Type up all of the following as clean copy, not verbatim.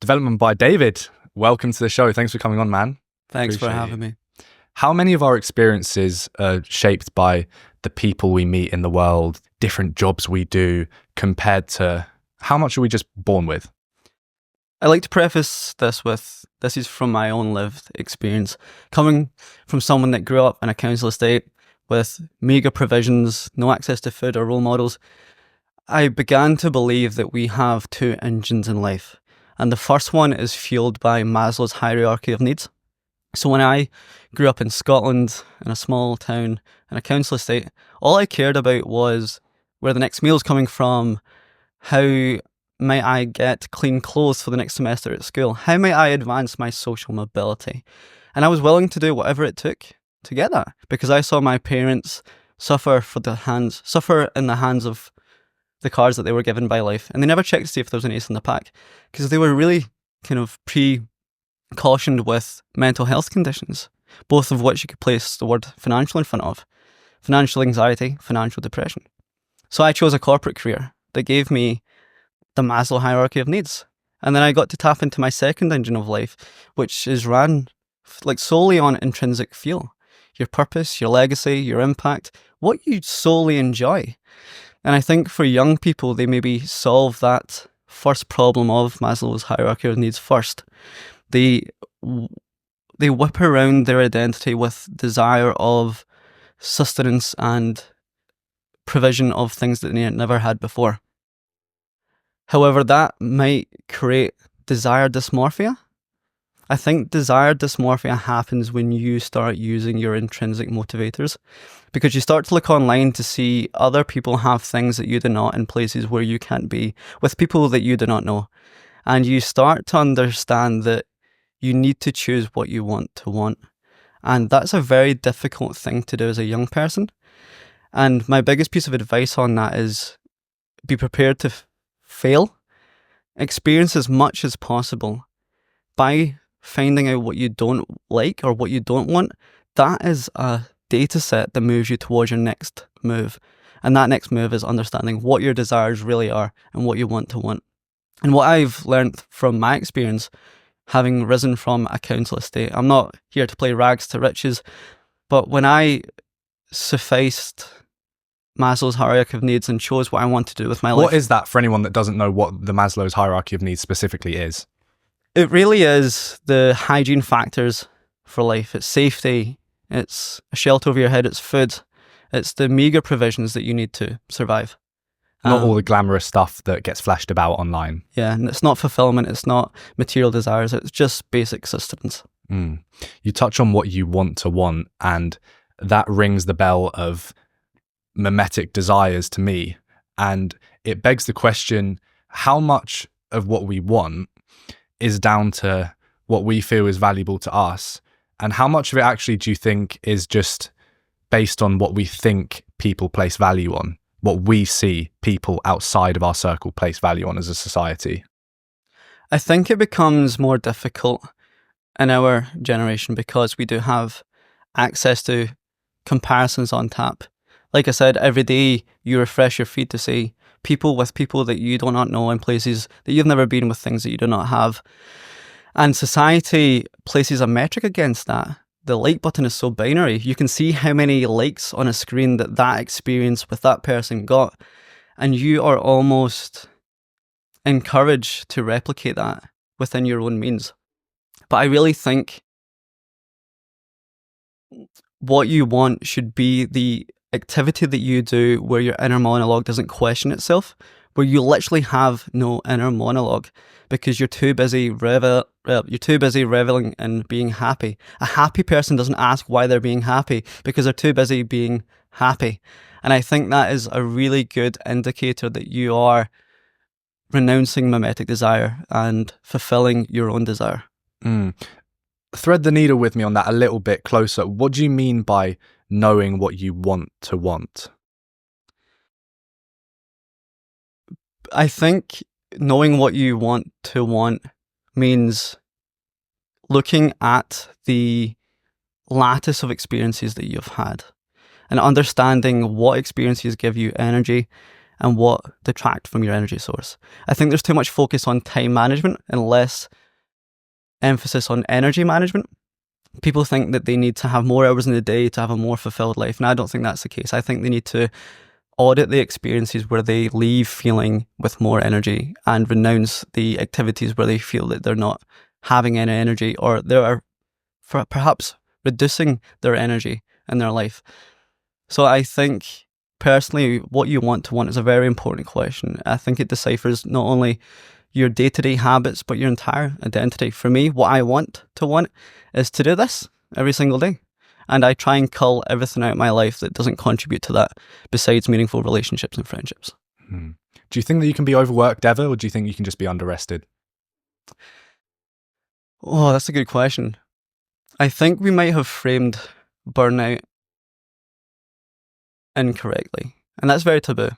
development by David. Welcome to the show. Thanks for coming on, man. Thanks for having me. How many of our experiences are shaped by the people we meet in the world, different jobs we do, compared to how much are we just born with? I like to preface this with, this is from my own lived experience. Coming from someone that grew up in a council estate with meagre provisions, no access to food or role models, I began to believe that we have two engines in life. And the first one is fueled by Maslow's hierarchy of needs. So when I grew up in Scotland, in a small town, in a council estate, all I cared about was where the next meal's coming from, how might I get clean clothes for the next semester at school, how might I advance my social mobility. And I was willing to do whatever it took to get that, because I saw my parents suffer in the hands of the cards that they were given by life, and they never checked to see if there was an ace in the pack, because they were really kind of pre-cautioned with mental health conditions, both of which you could place the word financial in front of. Financial anxiety, financial depression. So I chose a corporate career that gave me the Maslow hierarchy of needs. And then I got to tap into my second engine of life, which is ran solely on intrinsic fuel. Your purpose, your legacy, your impact, what you solely enjoy. And I think for young people, they maybe solve that first problem of Maslow's hierarchy of needs first. They whip around their identity with desire of sustenance and provision of things that they never had before. However, that might create desire dysmorphia. I think desire dysmorphia happens when you start using your intrinsic motivators, because you start to look online to see other people have things that you do not in places where you can't be, with people that you do not know. And you start to understand that you need to choose what you want to want. And that's a very difficult thing to do as a young person. And my biggest piece of advice on that is be prepared to fail. Experience as much as possible. By finding out what you don't like or what you don't want, that is a data set that moves you towards your next move. And that next move is understanding what your desires really are and what you want to want. And what I've learned from my experience, having risen from a council estate, I'm not here to play rags to riches, but when I sufficed Maslow's hierarchy of needs and chose what I want to do with my life. What is that for anyone that doesn't know what the Maslow's hierarchy of needs specifically is? It really is the hygiene factors for life. It's safety, it's a shelter over your head, it's food, it's the meagre provisions that you need to survive. Not all the glamorous stuff that gets flashed about online. Yeah, and it's not fulfillment, it's not material desires, it's just basic sustenance. You touch on what you want to want, and that rings the bell of mimetic desires to me. And it begs the question, how much of what we want is down to what we feel is valuable to us, and how much of it actually do you think is just based on what we think people place value on, what we see people outside of our circle place value on as a society? I think it becomes more difficult in our generation because we do have access to comparisons on tap. Like I said, every day you refresh your feed to see people that you do not know in places that you've never been, with things that you do not have. And society places a metric against that. The like button is so binary. You can see how many likes on a screen that experience with that person got. And you are almost encouraged to replicate that within your own means. But I really think what you want should be the activity that you do where your inner monologue doesn't question itself, where you literally have no inner monologue because you're too busy reveling in being happy. A happy person doesn't ask why they're being happy because they're too busy being happy. And I think that is a really good indicator that you are renouncing mimetic desire and fulfilling your own desire. Thread the needle with me on that a little bit closer. What do you mean by knowing what you want to want? I think knowing what you want to want means looking at the lattice of experiences that you've had and understanding what experiences give you energy and what detract from your energy source. I think there's too much focus on time management and less emphasis on energy management. People think that they need to have more hours in the day to have a more fulfilled life, and I don't think that's the case. I think they need to audit the experiences where they leave feeling with more energy and renounce the activities where they feel that they're not having any energy, or they are perhaps reducing their energy in their life. So I think personally, what you want to want is a very important question. I think it deciphers not only your day-to-day habits, but your entire identity. For me, what I want to want is to do this every single day. And I try and cull everything out of my life that doesn't contribute to that, besides meaningful relationships and friendships. Do you think that you can be overworked ever, or do you think you can just be underrested? Oh, that's a good question. I think we might have framed burnout incorrectly. And that's very taboo,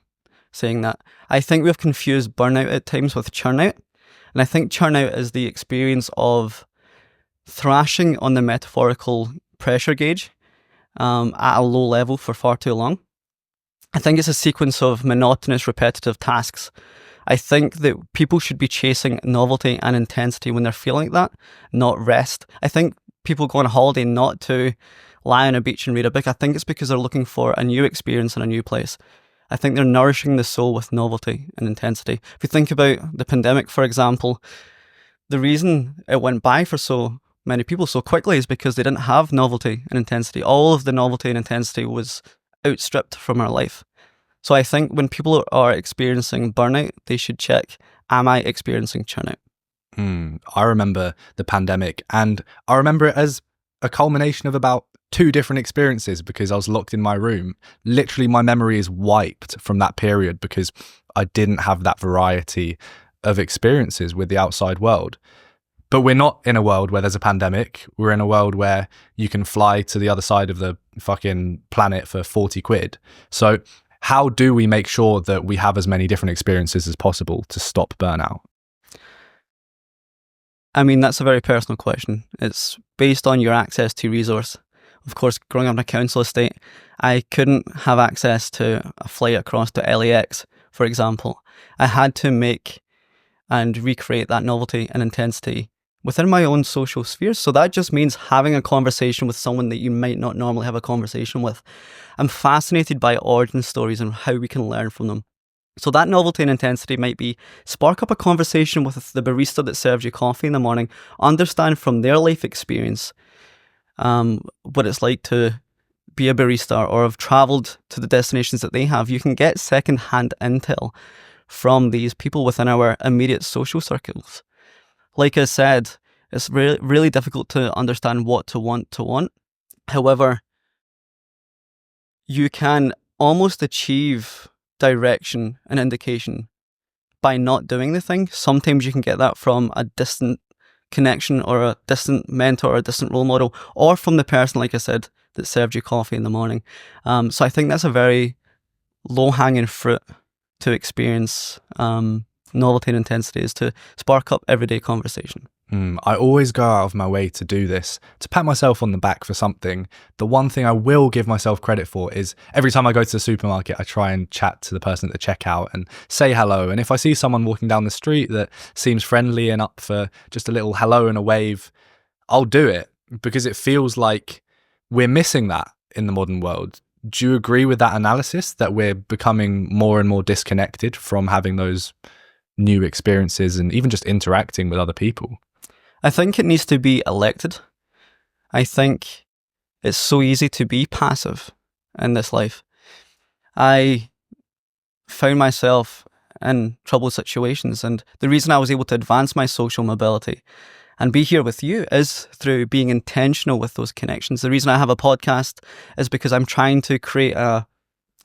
saying that. I think we've confused burnout at times with churnout. And I think churnout is the experience of thrashing on the metaphorical pressure gauge at a low level for far too long. I think it's a sequence of monotonous, repetitive tasks. I think that people should be chasing novelty and intensity when they're feeling like that, not rest. I think people go on a holiday not to lie on a beach and read a book. I think it's because they're looking for a new experience in a new place. I think they're nourishing the soul with novelty and intensity. If you think about the pandemic, for example, the reason it went by for so many people so quickly is because they didn't have novelty and intensity. All of the novelty and intensity was outstripped from our life. So I think when people are experiencing burnout, they should check, am I experiencing churnout? I remember the pandemic, and I remember it as a culmination of about 2 different experiences because I was locked in my room. Literally, my memory is wiped from that period because I didn't have that variety of experiences with the outside world. But we're not in a world where there's a pandemic. We're in a world where you can fly to the other side of the fucking planet for 40 quid. So how do we make sure that we have as many different experiences as possible to stop burnout? I mean, that's a very personal question. It's based on your access to resource. Of course, growing up in a council estate, I couldn't have access to a flight across to LAX, for example. I had to make and recreate that novelty and intensity within my own social spheres. So that just means having a conversation with someone that you might not normally have a conversation with. I'm fascinated by origin stories and how we can learn from them. So that novelty and intensity might be spark up a conversation with the barista that serves you coffee in the morning, understand from their life experience what it's like to be a barista or have travelled to the destinations that they have. You can get second-hand intel from these people within our immediate social circles. Like I said, it's really difficult to understand what to want. However, you can almost achieve direction and indication by not doing the thing. Sometimes you can get that from a distant connection or a distant mentor or a distant role model, or from the person, like I said, that served you coffee in the morning. So I think that's a very low-hanging fruit to experience novelty and intensity, is to spark up everyday conversation. I always go out of my way to do this, to pat myself on the back for something. The one thing I will give myself credit for is every time I go to the supermarket, I try and chat to the person at the checkout and say hello. And if I see someone walking down the street that seems friendly and up for just a little hello and a wave, I'll do it, because it feels like we're missing that in the modern world. Do you agree with that analysis, that we're becoming more and more disconnected from having those new experiences and even just interacting with other people? I think it needs to be elected. I think it's so easy to be passive in this life. I found myself in troubled situations, and the reason I was able to advance my social mobility and be here with you is through being intentional with those connections. The reason I have a podcast is because I'm trying to create a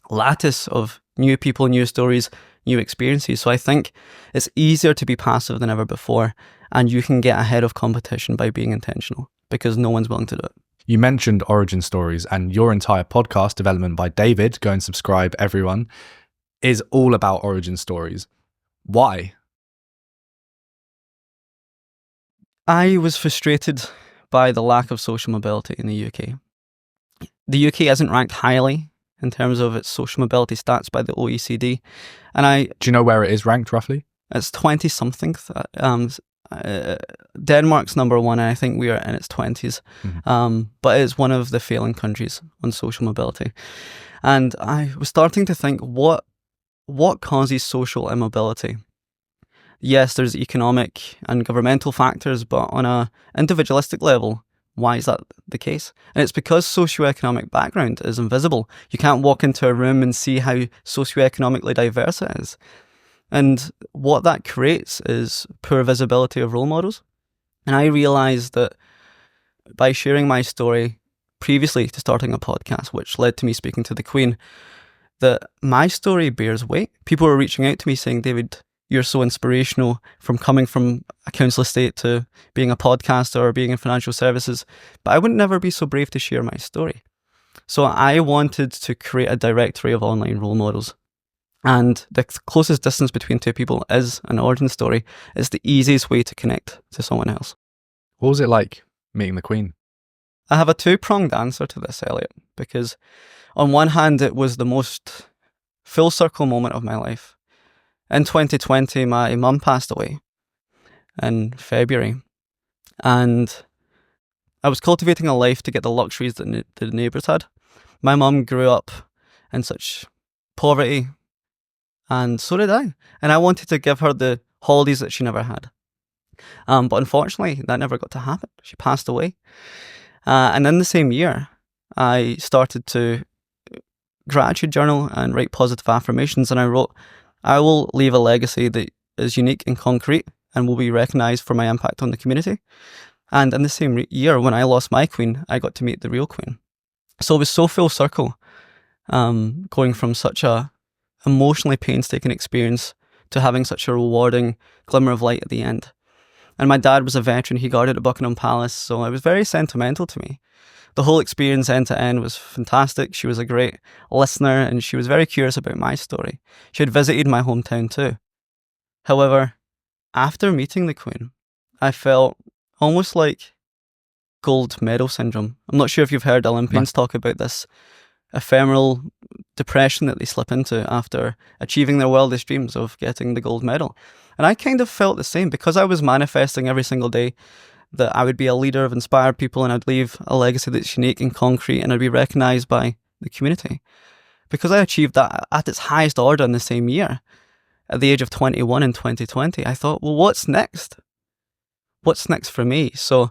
lattice of new people, new stories, new experiences. So I think it's easier to be passive than ever before, and you can get ahead of competition by being intentional because no one's willing to do it. You mentioned origin stories, and your entire podcast, Development by David, go and subscribe everyone, is all about origin stories. Why? I was frustrated by the lack of social mobility in the UK. The UK isn't ranked highly in terms of its social mobility stats by the OECD. And do you know where it is ranked roughly? It's 20 something. Denmark's number one, and I think we are in its 20s. But it's one of the failing countries on social mobility. And I was starting to think, what causes social immobility? Yes, there's economic and governmental factors, but on a individualistic level, why is that the case? And it's because socioeconomic background is invisible. You can't walk into a room and see how socioeconomically diverse it is. And what that creates is poor visibility of role models. And I realised that by sharing my story previously to starting a podcast, which led to me speaking to the Queen, that my story bears weight. People were reaching out to me saying, David, you're so inspirational from coming from a council estate to being a podcaster or being in financial services, but I would never be so brave to share my story. So I wanted to create a directory of online role models. And the closest distance between two people is an origin story. It's the easiest way to connect to someone else. What was it like meeting the Queen? I have a two-pronged answer to this, Elliot, because on one hand, it was the most full circle moment of my life. In 2020, my mum passed away in February, and I was cultivating a life to get the luxuries that the neighbours had. My mum grew up in such poverty, and so did I. And I wanted to give her the holidays that she never had. But unfortunately, that never got to happen. She passed away. And in the same year, I started to gratitude journal and write positive affirmations, and I wrote, I will leave a legacy that is unique and concrete and will be recognised for my impact on the community. And in the same year, when I lost my Queen, I got to meet the real Queen. So it was so full circle, going from such a emotionally painstaking experience to having such a rewarding glimmer of light at the end. And my dad was a veteran. He guarded at Buckingham Palace, so it was very sentimental to me. The whole experience end to end was fantastic. She was a great listener and she was very curious about my story. She had visited my hometown too. However, after meeting the Queen, I felt almost like gold medal syndrome. I'm not sure if you've heard Olympians talk about this ephemeral depression that they slip into after achieving their wildest dreams of getting the gold medal. And I kind of felt the same because I was manifesting every single day that I would be a leader of inspired people and I'd leave a legacy that's unique and concrete and I'd be recognised by the community. Because I achieved that at its highest order in the same year, at the age of 21 in 2020, I thought, well, what's next? What's next for me? So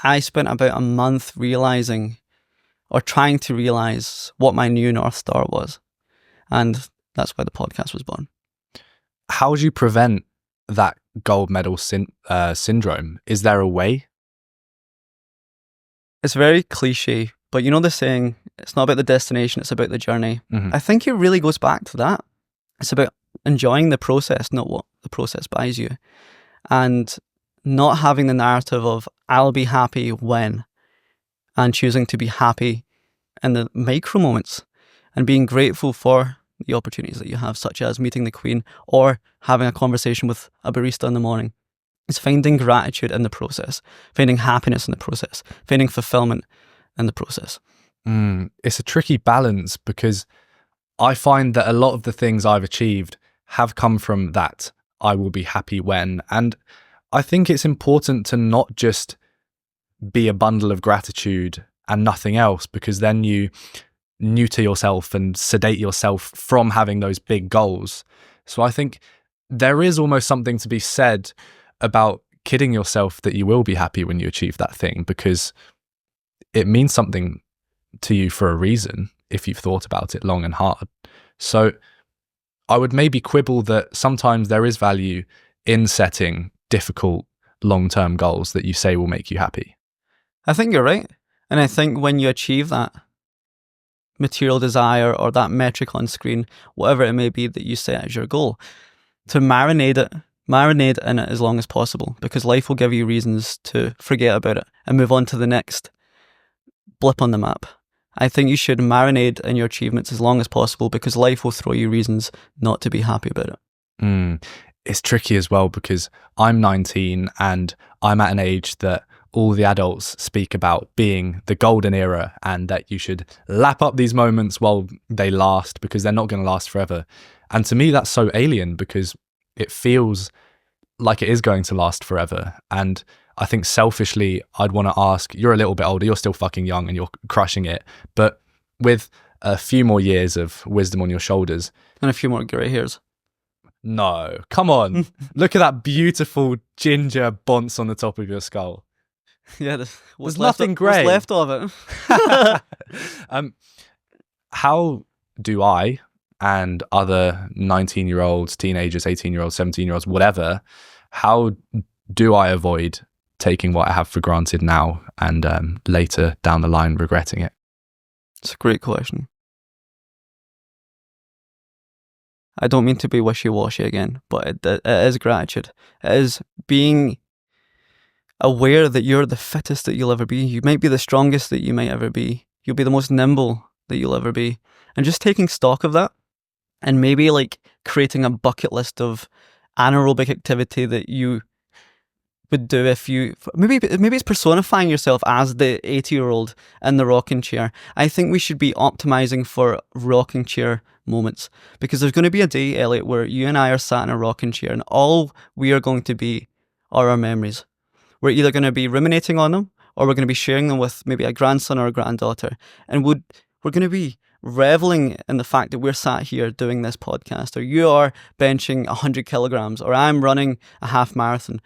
I spent about a month realising or trying to realise what my new North Star was. And that's why the podcast was born. How do you prevent that gold medal syndrome? Is there a way? It's very cliche, but you know the saying, it's not about the destination, it's about the journey. Mm-hmm. I think it really goes back to that. It's about enjoying the process, not what the process buys you. And not having the narrative of, I'll be happy when, and choosing to be happy in the micro moments and being grateful for the opportunities that you have, such as meeting the Queen or having a conversation with a barista in the morning. It's finding gratitude in the process, finding happiness in the process, finding fulfillment in the process. It's a tricky balance because I find that a lot of the things I've achieved have come from that I will be happy when. And I think it's important to not just be a bundle of gratitude and nothing else, because then you neuter yourself and sedate yourself from having those big goals. So I think there is almost something to be said about kidding yourself that you will be happy when you achieve that thing, because it means something to you for a reason if you've thought about it long and hard. So I would maybe quibble that sometimes there is value in setting difficult long-term goals that you say will make you happy. I think you're right. And I think when you achieve that material desire or that metric on screen, whatever it may be that you set as your goal, to marinate in it as long as possible, because life will give you reasons to forget about it and move on to the next blip on the map. I think you should marinate in your achievements as long as possible, because life will throw you reasons not to be happy about it. It's tricky as well because I'm 19 and I'm at an age that all the adults speak about being the golden era and that you should lap up these moments while they last, because they're not going to last forever. And to me, that's so alien, because it feels like it is going to last forever. And I think selfishly, I'd want to ask, you're a little bit older, you're still fucking young and you're crushing it, but with a few more years of wisdom on your shoulders. And a few more grey hairs. No, come on. Look at that beautiful ginger bonce on the top of your skull. Yeah, there's nothing grey. What's left of it? How do I and other 19-year-olds, teenagers, 18-year-olds, 17-year-olds, whatever, how do I avoid taking what I have for granted now and later down the line regretting it? It's a great question. I don't mean to be wishy-washy again, but it is gratitude. It is being aware that you're the fittest that you'll ever be. You might be the strongest that you might ever be. You'll be the most nimble that you'll ever be. And just taking stock of that, and maybe like creating a bucket list of anaerobic activity that you would do if you, maybe it's personifying yourself as the 80-year-old in the rocking chair. I think we should be optimizing for rocking chair moments, because there's going to be a day, Elliot, where you and I are sat in a rocking chair and all we are going to be are our memories. We're either going to be ruminating on them, or we're going to be sharing them with maybe a grandson or a granddaughter, and we're going to be reveling in the fact that we're sat here doing this podcast, or you are benching 100 kilograms, or I'm running a half marathon.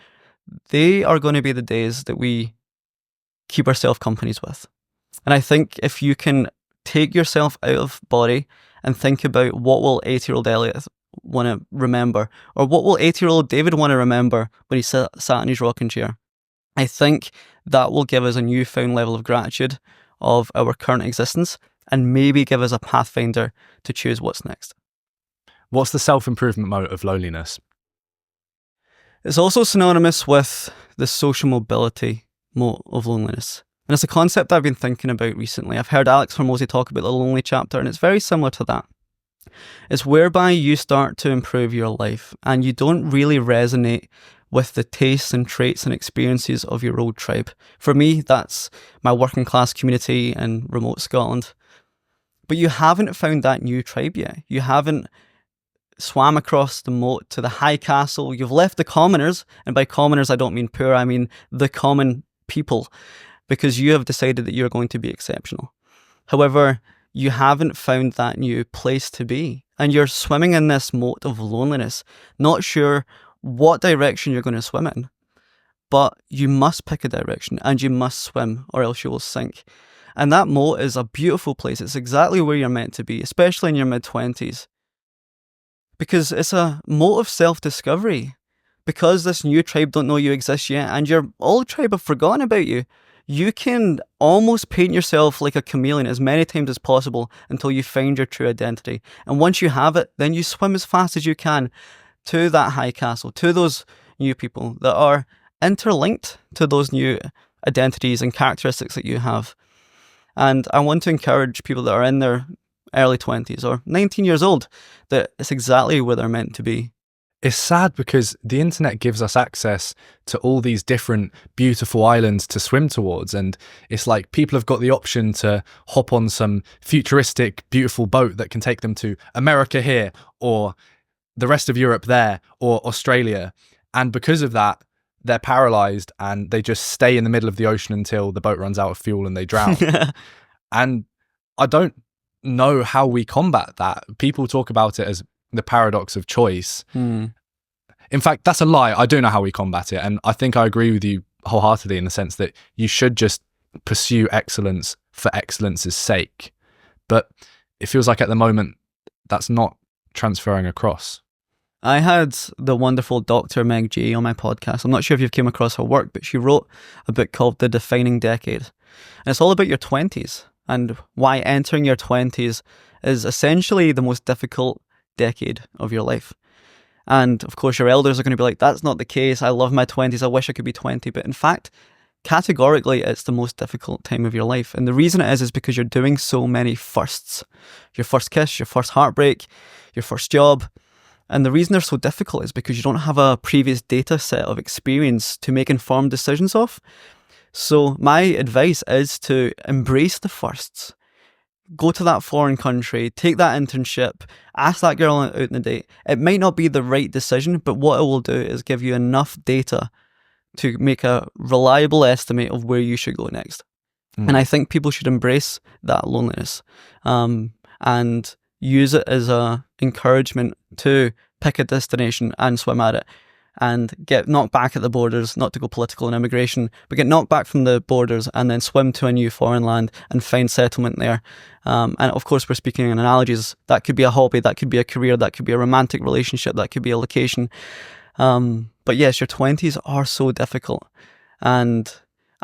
They are going to be the days that we keep ourselves companies with. And I think if you can take yourself out of body and think about what will 80-year-old Elliot want to remember, or what will 80-year-old David want to remember when he sat in his rocking chair, I think that will give us a newfound level of gratitude of our current existence, and maybe give us a pathfinder to choose what's next. What's the self-improvement mode of loneliness? It's also synonymous with the social mobility mode of loneliness. And it's a concept I've been thinking about recently. I've heard Alex Hormozy talk about the lonely chapter, and it's very similar to that. It's whereby you start to improve your life and you don't really resonate with the tastes and traits and experiences of your old tribe. For me, that's my working class community in remote Scotland. But you haven't found that new tribe yet. You haven't swam across the moat to the high castle. You've left the commoners, and by commoners I don't mean poor, I mean the common people, because you have decided that you're going to be exceptional. However, you haven't found that new place to be, and you're swimming in this moat of loneliness, not sure what direction you're going to swim in, but you must pick a direction and you must swim or else you will sink. And that moat is a beautiful place. It's exactly where you're meant to be, especially in your mid-20s. Because it's a moat of self-discovery. Because this new tribe don't know you exist yet, and your old tribe have forgotten about you, you can almost paint yourself like a chameleon as many times as possible until you find your true identity. And once you have it, then you swim as fast as you can to that high castle, to those new people that are interlinked to those new identities and characteristics that you have. And I want to encourage people that are in their early 20s or 19 years old that it's exactly where they're meant to be. It's sad because the internet gives us access to all these different beautiful islands to swim towards, and it's like people have got the option to hop on some futuristic beautiful boat that can take them to America here, or the rest of Europe there, or Australia, and because of that they're paralyzed and they just stay in the middle of the ocean until the boat runs out of fuel and they drown. And I don't know how we combat that. People talk about it as the paradox of choice. In fact, that's a lie. I do know how we combat it, and I think I agree with you wholeheartedly in the sense that you should just pursue excellence for excellence's sake. But it feels like at the moment that's not transferring across. I had the wonderful Dr. Meg G on my podcast. I'm not sure if you've came across her work, but she wrote a book called The Defining Decade. And it's all about your 20s and why entering your 20s is essentially the most difficult decade of your life. And of course, your elders are going to be like, that's not the case. I love my 20s. I wish I could be 20. But in fact, categorically, it's the most difficult time of your life. And the reason it is because you're doing so many firsts. Your first kiss, your first heartbreak, your first job. And the reason they're so difficult is because you don't have a previous data set of experience to make informed decisions off. So my advice is to embrace the firsts. Go to that foreign country, take that internship, ask that girl out on a date. It might not be the right decision, but what it will do is give you enough data to make a reliable estimate of where you should go next. And I think people should embrace that loneliness and use it as a encouragement to pick a destination and swim at it and get knocked back at the borders, not to go political and immigration, but get knocked back from the borders and then swim to a new foreign land and find settlement there. And of course, we're speaking in analogies. That could be a hobby, that could be a career, that could be a romantic relationship, that could be a location. But yes, your 20s are so difficult. And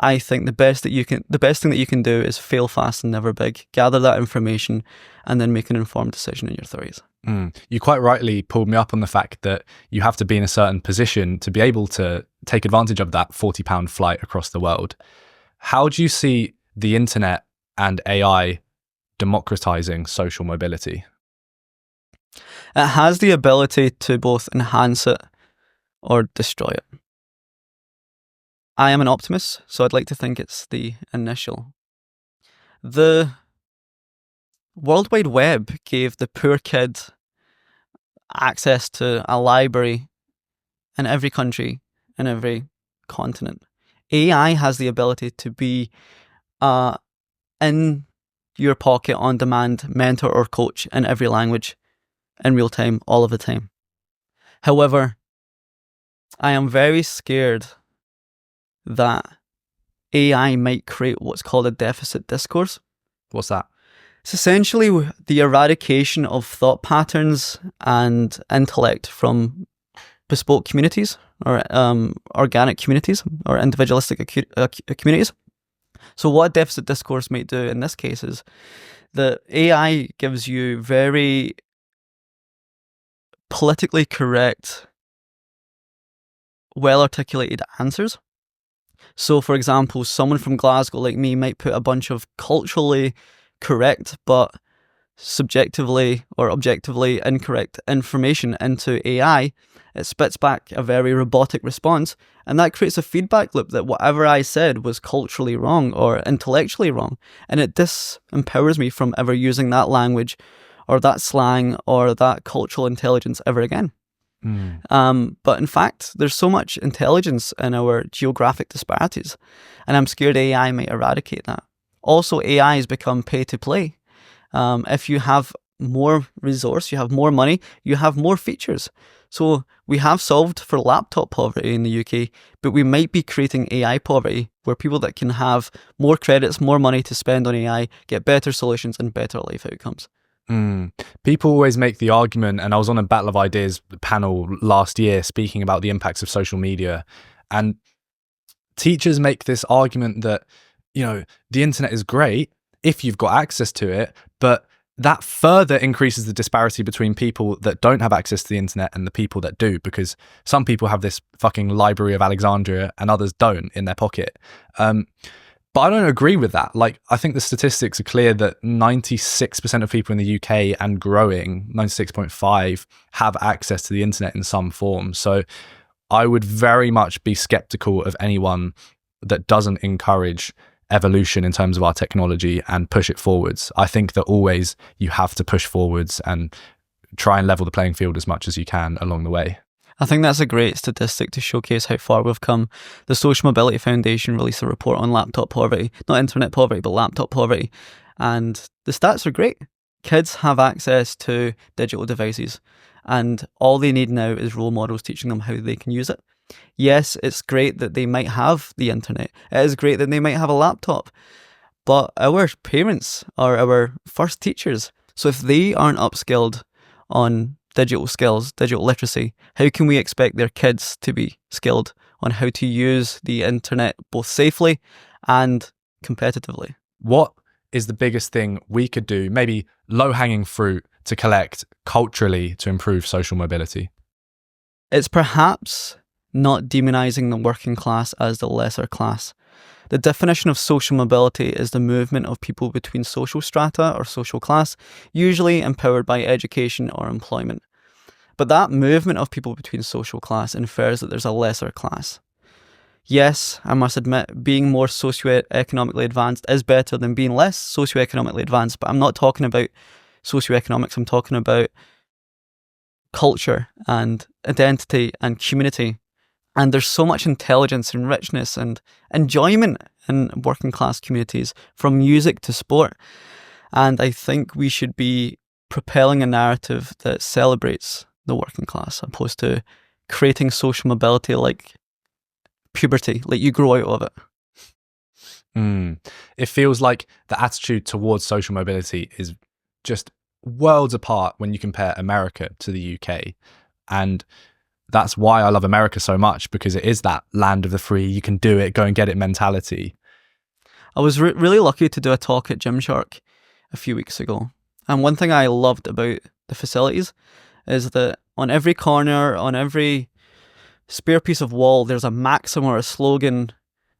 I think the best thing that you can do is fail fast and never big. Gather that information and then make an informed decision in your 30s. You quite rightly pulled me up on the fact that you have to be in a certain position to be able to take advantage of that £40 flight across the world. How do you see the internet and AI democratizing social mobility? It has the ability to both enhance it or destroy it. I am an optimist, so I'd like to think it's the initial. The World Wide Web gave the poor kid access to a library in every country, in every continent. AI has the ability to be in your pocket on-demand mentor or coach in every language, in real time, all of the time. However, I am very scared that AI might create what's called a deficit discourse. What's that? It's essentially the eradication of thought patterns and intellect from bespoke communities or organic communities or individualistic communities. So what a deficit discourse might do in this case is that AI gives you very politically correct, well-articulated answers. So, for example, someone from Glasgow like me might put a bunch of culturally correct but subjectively or objectively incorrect information into AI. It spits back a very robotic response, and that creates a feedback loop that whatever I said was culturally wrong or intellectually wrong, and it disempowers me from ever using that language or that slang or that cultural intelligence ever again. But in fact, there's so much intelligence in our geographic disparities, and I'm scared AI might eradicate that. Also, AI has become pay to play. If you have more resource, you have more money, you have more features. So we have solved for laptop poverty in the UK, but we might be creating AI poverty where people that can have more credits, more money to spend on AI, get better solutions and better life outcomes. People always make the argument, and I was on a Battle of Ideas panel last year speaking about the impacts of social media, and teachers make this argument that, you know, the internet is great if you've got access to it, but that further increases the disparity between people that don't have access to the internet and the people that do, because some people have this fucking Library of Alexandria and others don't in their pocket. But I don't agree with that. Like, I think the statistics are clear that 96% of people in the UK and growing, 96.5, have access to the internet in some form. So I would very much be skeptical of anyone that doesn't encourage evolution in terms of our technology and push it forwards. I think that always you have to push forwards and try and level the playing field as much as you can along the way. I think that's a great statistic to showcase how far we've come. The Social Mobility Foundation released a report on laptop poverty, not internet poverty, but laptop poverty. And the stats are great. Kids have access to digital devices, and all they need now is role models teaching them how they can use it. Yes, it's great that they might have the internet. It is great that they might have a laptop. But our parents are our first teachers. So if they aren't upskilled on digital skills, digital literacy, how can we expect their kids to be skilled on how to use the internet both safely and competitively? What is the biggest thing we could do, maybe low-hanging fruit, to collect culturally to improve social mobility? It's perhaps not demonizing the working class as the lesser class. The definition of social mobility is the movement of people between social strata or social class, usually empowered by education or employment. But that movement of people between social class infers that there's a lesser class. yes, I must admit, being more socioeconomically advanced is better than being less socioeconomically advanced, but I'm not talking about socioeconomics, I'm talking about culture and identity and community. And there's so much intelligence and richness and enjoyment in working class communities, from music to sport. And I think we should be propelling a narrative that celebrates the working class, opposed to creating social mobility like puberty, like you grow out of it. It feels like the attitude towards social mobility is just worlds apart when you compare America to the UK. And that's why I love America so much, because it is that land of the free, you can do it, go and get it mentality. I was really lucky to do a talk at Gymshark a few weeks ago. And one thing I loved about the facilities is that on every corner, on every spare piece of wall, there's a maxim or a slogan.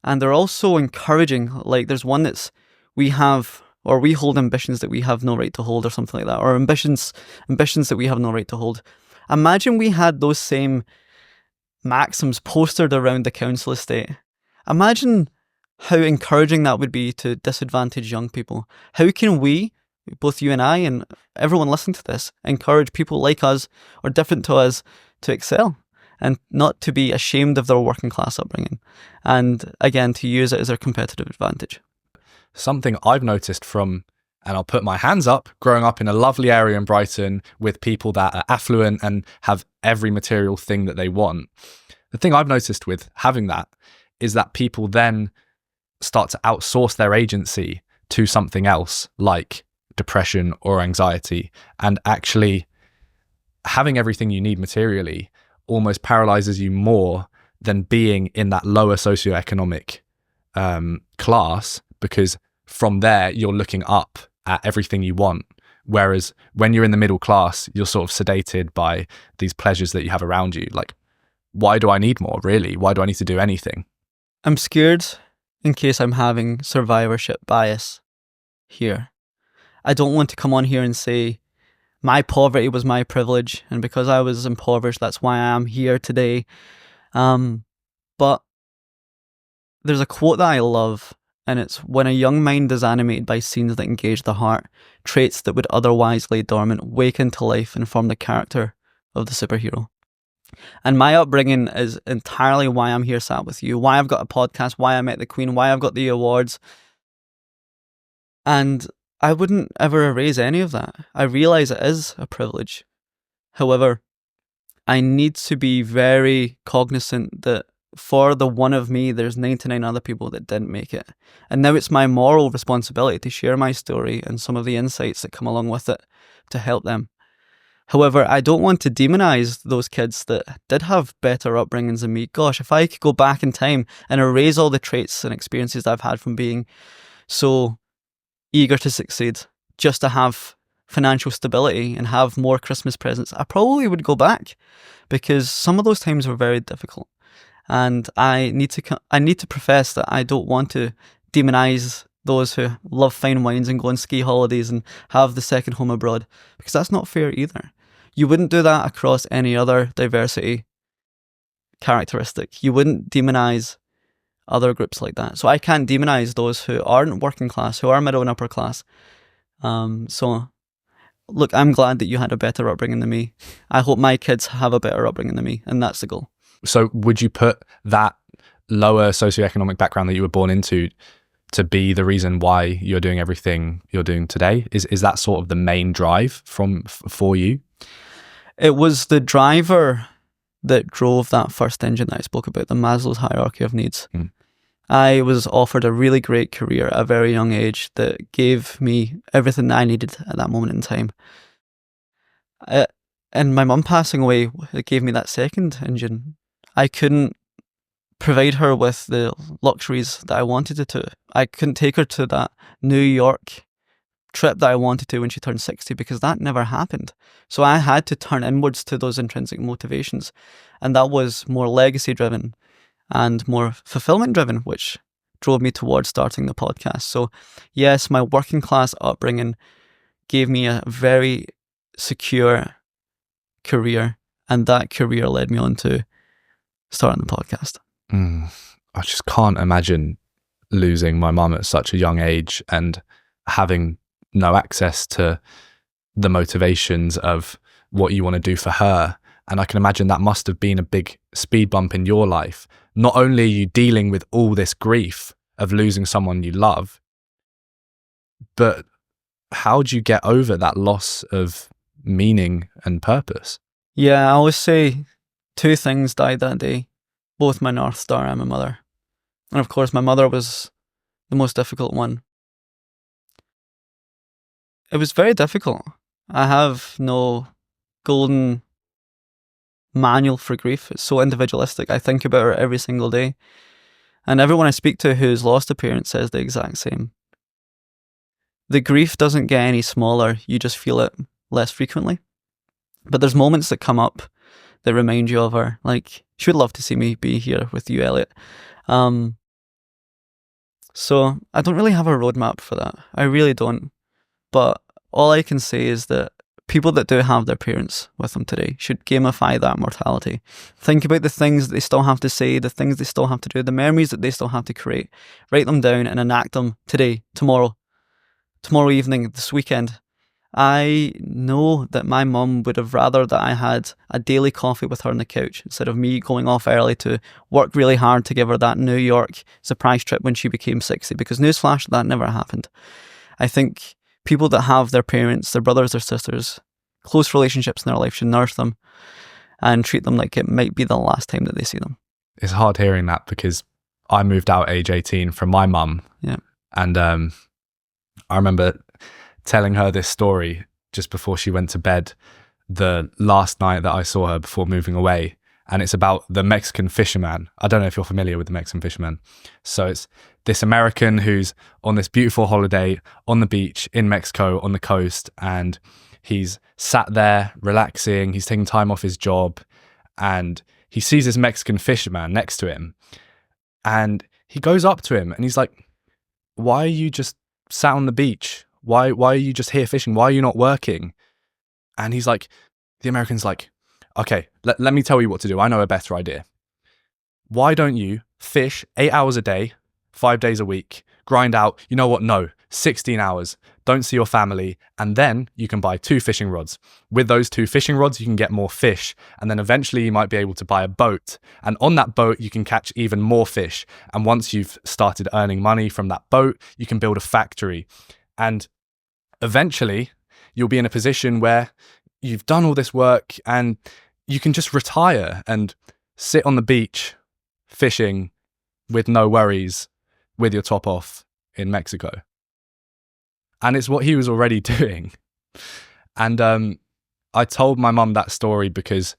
And they're also encouraging. Like there's one that's we hold ambitions that we have no right to hold, or something like that, or ambitions that we have no right to hold. Imagine we had those same maxims postered around the council estate. Imagine how encouraging that would be to disadvantaged young people. How can we, both you and I and everyone listening to this, encourage people like us or different to us to excel and not to be ashamed of their working class upbringing, and again to use it as their competitive advantage? Something I've noticed from, and I'll put my hands up, growing up in a lovely area in Brighton with people that are affluent and have every material thing that they want. The thing I've noticed with having that is that people then start to outsource their agency to something else like depression or anxiety, and actually having everything you need materially almost paralyzes you more than being in that lower socioeconomic class, because from there you're looking up at everything you want. Whereas when you're in the middle class, you're sort of sedated by these pleasures that you have around you. Like, why do I need more, really? Why do I need to do anything? I'm scared in case I'm having survivorship bias here. I don't want to come on here and say my poverty was my privilege, and because I was impoverished, that's why I am here today. But there's a quote that I love, and it's, when a young mind is animated by scenes that engage the heart, traits that would otherwise lay dormant wake into life and form the character of the superhero. And my upbringing is entirely why I'm here sat with you, why I've got a podcast, why I met the Queen, why I've got the awards. And I wouldn't ever erase any of that. I realise it is a privilege. However, I need to be very cognizant that for the one of me, there's 99 other people that didn't make it. And now it's my moral responsibility to share my story and some of the insights that come along with it to help them. However, I don't want to demonise those kids that did have better upbringings than me. Gosh, if I could go back in time and erase all the traits and experiences I've had from being so eager to succeed, just to have financial stability and have more Christmas presents, I probably would go back, because some of those times were very difficult. And I need to profess that I don't want to demonise those who love fine wines and go on ski holidays and have the second home abroad, because that's not fair either. You wouldn't do that across any other diversity characteristic. You wouldn't demonise other groups like that. So I can't demonise those who aren't working class, who are middle and upper class. So look, I'm glad that you had a better upbringing than me. I hope my kids have a better upbringing than me, and that's the goal. So would you put that lower socioeconomic background that you were born into to be the reason why you're doing everything you're doing today? Is that sort of the main drive for you? It was the driver that drove that first engine that I spoke about, the Maslow's hierarchy of needs. I was offered a really great career at a very young age that gave me everything that I needed at that moment in time. And my mum passing away, it gave me that second engine. I couldn't provide her with the luxuries that I wanted to. I couldn't take her to that New York trip that I wanted to when she turned 60, because that never happened. So I had to turn inwards to those intrinsic motivations, and that was more legacy driven and more fulfillment driven, which drove me towards starting the podcast. So yes, my working class upbringing gave me a very secure career, and that career led me on to starting the podcast. I just can't imagine losing my mum at such a young age and having no access to the motivations of what you want to do for her. And I can imagine that must have been a big speed bump in your life. Not only are you dealing with all this grief of losing someone you love, but how do you get over that loss of meaning and purpose? Yeah, I always say 2 things died that day, both my North Star and my mother. And of course, my mother was the most difficult one. It was very difficult. I have no golden manual for grief. It's so individualistic. I think about her every single day. And everyone I speak to who's lost a parent says the exact same. The grief doesn't get any smaller, you just feel it less frequently. But there's moments that come up that remind you of her. Like, she would love to see me be here with you, Elliot. So I don't really have a roadmap for that. I really don't. But all I can say is that people that do have their parents with them today should gamify that mortality. Think about the things that they still have to say, the things they still have to do, the memories that they still have to create. Write them down and enact them today, tomorrow evening, this weekend. I know that my mum would have rather that I had a daily coffee with her on the couch instead of me going off early to work really hard to give her that New York surprise trip when she became 60, because newsflash, that never happened. I think people that have their parents, their brothers, their sisters, close relationships in their life should nurse them and treat them like it might be the last time that they see them. It's hard hearing that because I moved out age 18 from my mum. Yeah. And I remember telling her this story just before she went to bed the last night that I saw her before moving away. And it's about the Mexican Fisherman. I don't know if you're familiar with the Mexican Fisherman. So it's this American who's on this beautiful holiday on the beach in Mexico on the coast, and he's sat there relaxing. He's taking time off his job, and he sees this Mexican fisherman next to him, and he goes up to him and he's like, "Why are you just sat on the beach? Why are you just here fishing? Why are you not working?" And he's like, the American's like, "Okay, let me tell you what to do. I know a better idea. Why don't you fish 8 hours a day, 5 days a week, grind out, you know what? No, 16 hours. Don't see your family. And then you can buy 2 fishing rods. With those 2 fishing rods, you can get more fish. And then eventually you might be able to buy a boat. And on that boat, you can catch even more fish. And once you've started earning money from that boat, you can build a factory. And eventually you'll be in a position where you've done all this work and you can just retire and sit on the beach fishing with no worries with your top off in Mexico." And it's what he was already doing. And I told my mum that story because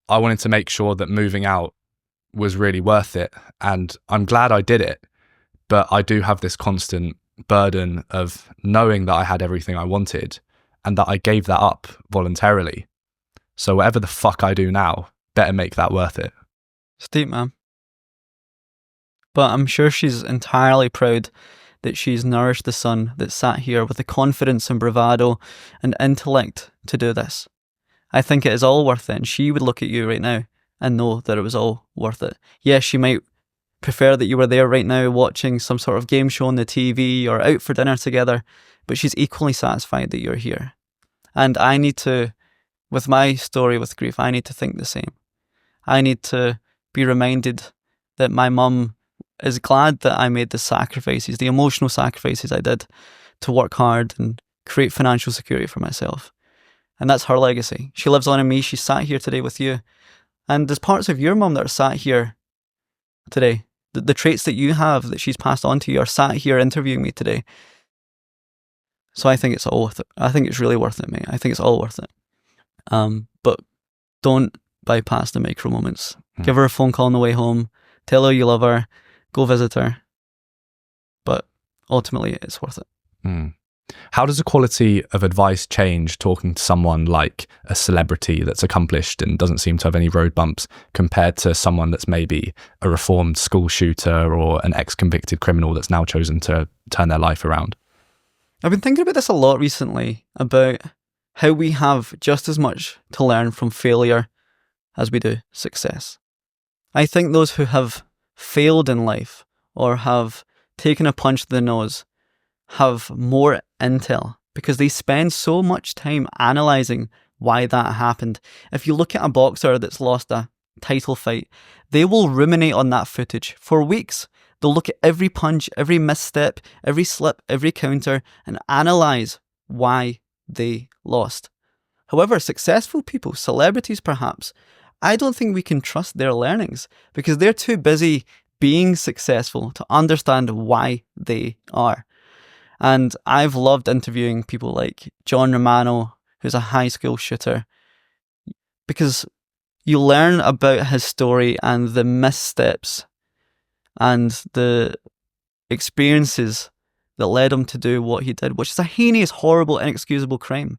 I wanted to make sure that moving out was really worth it. And I'm glad I did it. But I do have this constant burden of knowing that I had everything I wanted and that I gave that up voluntarily. So whatever the fuck I do now, better make that worth it. Steep, man. But I'm sure she's entirely proud that she's nourished the son that sat here with the confidence and bravado and intellect to do this. I think it is all worth it, and she would look at you right now and know that it was all worth it. Yes, she might prefer that you were there right now watching some sort of game show on the TV or out for dinner together, but she's equally satisfied that you're here. And I need to, with my story with grief, I need to think the same. I need to be reminded that my mum is glad that I made the sacrifices, the emotional sacrifices I did to work hard and create financial security for myself. And that's her legacy. She lives on in me. She sat here today with you. And there's parts of your mum that are sat here today. The traits that you have that she's passed on to you are sat here interviewing me today. So I think it's all worth it. I think it's really worth it, mate. I think it's all worth it. But don't bypass the micro moments. Give her a phone call on the way home. Tell her you love her. Go visit her. But ultimately, it's worth it. How does the quality of advice change talking to someone like a celebrity that's accomplished and doesn't seem to have any road bumps compared to someone that's maybe a reformed school shooter or an ex-convicted criminal that's now chosen to turn their life around? I've been thinking about this a lot recently, about how we have just as much to learn from failure as we do success. I think those who have failed in life or have taken a punch to the nose have more intel because they spend so much time analysing why that happened. If you look at a boxer that's lost a title fight, they will ruminate on that footage for weeks. They'll look at every punch, every misstep, every slip, every counter, and analyse why they lost. However, successful people, celebrities perhaps, I don't think we can trust their learnings because they're too busy being successful to understand why they are. And I've loved interviewing people like John Romano, who's a high school shooter, because you learn about his story and the missteps and the experiences that led him to do what he did, which is a heinous, horrible, inexcusable crime.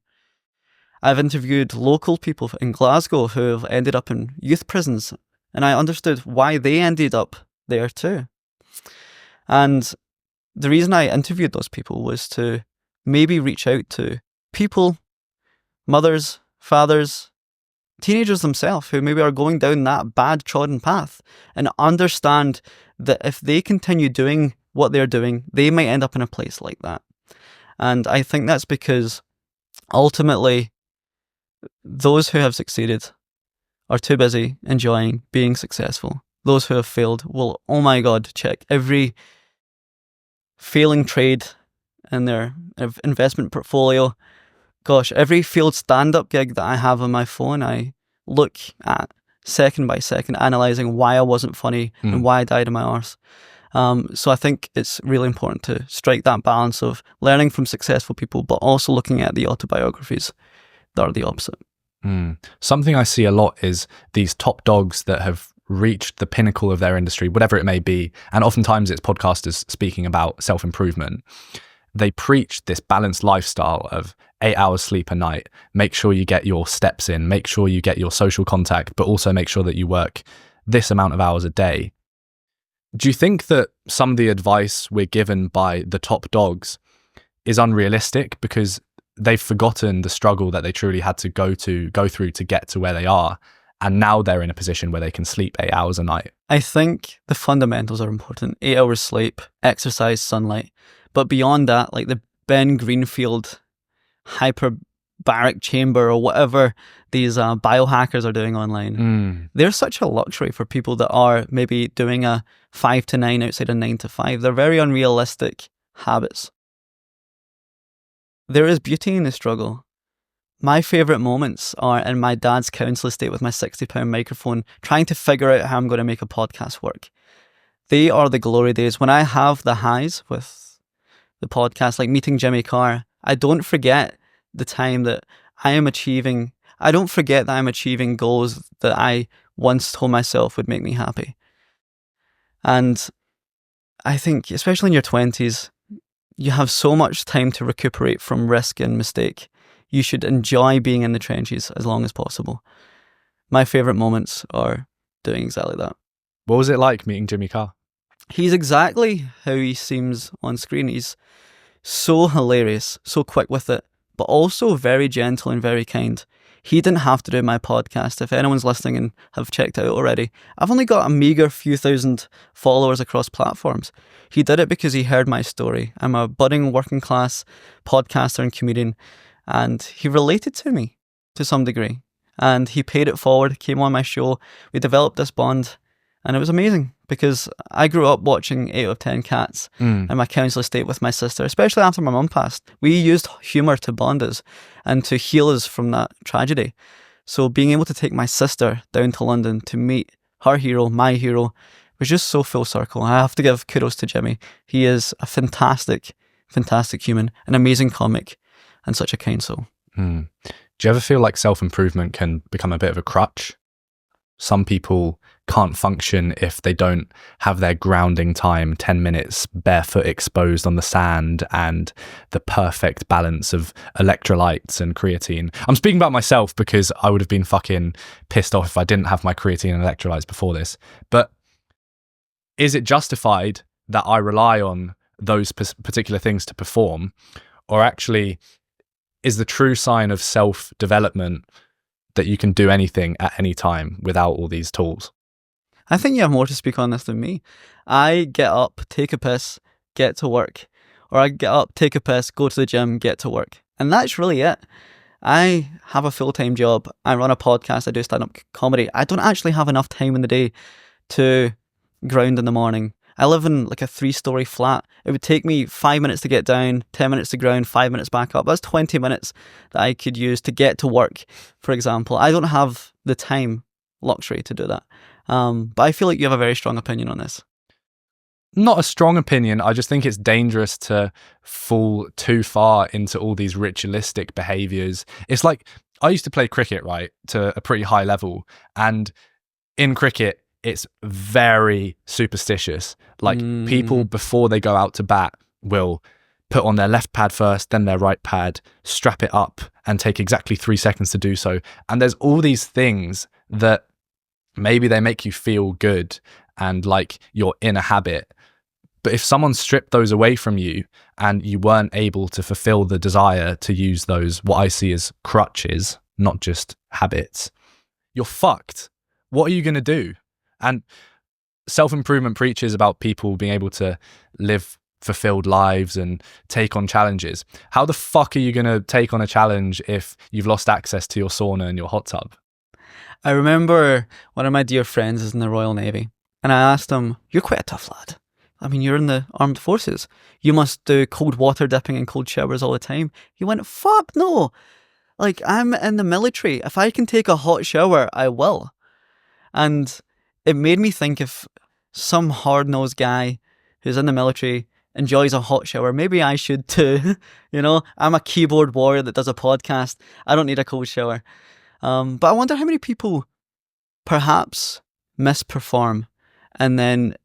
I've interviewed local people in Glasgow who have ended up in youth prisons, and I understood why they ended up there too. And the reason I interviewed those people was to maybe reach out to people, mothers, fathers, teenagers themselves who maybe are going down that bad trodden path and understand that if they continue doing what they're doing, they might end up in a place like that. And I think that's because ultimately those who have succeeded are too busy enjoying being successful. Those who have failed will, oh my God, check every failing trade in their investment portfolio. Gosh, every failed stand-up gig that I have on my phone, I look at second by second, analysing why I wasn't funny and why I died in my arse. So I think it's really important to strike that balance of learning from successful people, but also looking at the autobiographies that are the opposite. Something I see a lot is these top dogs that have reached the pinnacle of their industry, whatever it may be, and oftentimes it's podcasters speaking about self-improvement. They preach this balanced lifestyle of 8 hours sleep a night, make sure you get your steps in, make sure you get your social contact, but also make sure that you work this amount of hours a day. Do you think that some of the advice we're given by the top dogs is unrealistic because they've forgotten the struggle that they truly had to go through to get to where they are, and now they're in a position where they can sleep 8 hours a night? I think the fundamentals are important. 8 hours sleep, exercise, sunlight. But beyond that, like the Ben Greenfield hyperbaric chamber or whatever these biohackers are doing online, they're such a luxury for people that are maybe doing a 5 to 9 outside a 9 to 5. They're very unrealistic habits. There is beauty in the struggle. My favourite moments are in my dad's council estate with my £60 microphone, trying to figure out how I'm going to make a podcast work. They are the glory days. When I have the highs with the podcast, like meeting Jimmy Carr, I don't forget the time that I am achieving. I don't forget that I'm achieving goals that I once told myself would make me happy. And I think, especially in your 20s, you have so much time to recuperate from risk and mistake. You should enjoy being in the trenches as long as possible. My favourite moments are doing exactly that. What was it like meeting Jimmy Carr? He's exactly how he seems on screen. He's so hilarious, so quick with it, but also very gentle and very kind. He didn't have to do my podcast. If anyone's listening and have checked it out already, I've only got a meager few thousand followers across platforms. He did it because he heard my story. I'm a budding working class podcaster and comedian, and he related to me to some degree. And he paid it forward, came on my show. We developed this bond, and it was amazing because I grew up watching 8 out of 10 Cats in my council estate with my sister, especially after my mum passed. We used humour to bond us and to heal us from that tragedy. So being able to take my sister down to London to meet her hero, my hero, was just so full circle. I have to give kudos to Jimmy. He is a fantastic, fantastic human, an amazing comic, and such a kind soul. Do you ever feel like self-improvement can become a bit of a crutch? Some people can't function if they don't have their grounding time, 10 minutes barefoot exposed on the sand, and the perfect balance of electrolytes and creatine. I'm speaking about myself because I would have been fucking pissed off if I didn't have my creatine and electrolytes before this. But is it justified that I rely on those particular things to perform? Or actually, is the true sign of self-development that you can do anything at any time without all these tools? I think you have more to speak on this than me. I get up, take a piss, get to work. Or I get up, take a piss, go to the gym, get to work. And that's really it. I have a full-time job. I run a podcast. I do stand-up comedy. I don't actually have enough time in the day to ground in the morning. I live in like a 3-story flat. It would take me 5 minutes to get down, 10 minutes to ground, 5 minutes back up. That's 20 minutes that I could use to get to work, for example. I don't have the time luxury to do that. But I feel like you have a very strong opinion on this. Not a strong opinion. I just think it's dangerous to fall too far into all these ritualistic behaviors. It's like, I used to play cricket, right, to a pretty high level. And in cricket, it's very superstitious. Like people, before they go out to bat, will put on their left pad first, then their right pad, strap it up, and take exactly 3 seconds to do so. And there's all these things that maybe they make you feel good and like you're in a habit. But if someone stripped those away from you and you weren't able to fulfill the desire to use those, what I see as crutches, not just habits, you're fucked. What are you going to do? And self-improvement preaches about people being able to live fulfilled lives and take on challenges. How the fuck are you going to take on a challenge if you've lost access to your sauna and your hot tub? I remember one of my dear friends is in the Royal Navy, and I asked him, "You're quite a tough lad. I mean, you're in the armed forces. You must do cold water dipping and cold showers all the time." He went, "Fuck no. Like, I'm in the military. If I can take a hot shower, I will." And it made me think, if some hard-nosed guy who's in the military enjoys a hot shower, maybe I should too. You know, I'm a keyboard warrior that does a podcast. I don't need a cold shower. But I wonder how many people perhaps misperform and then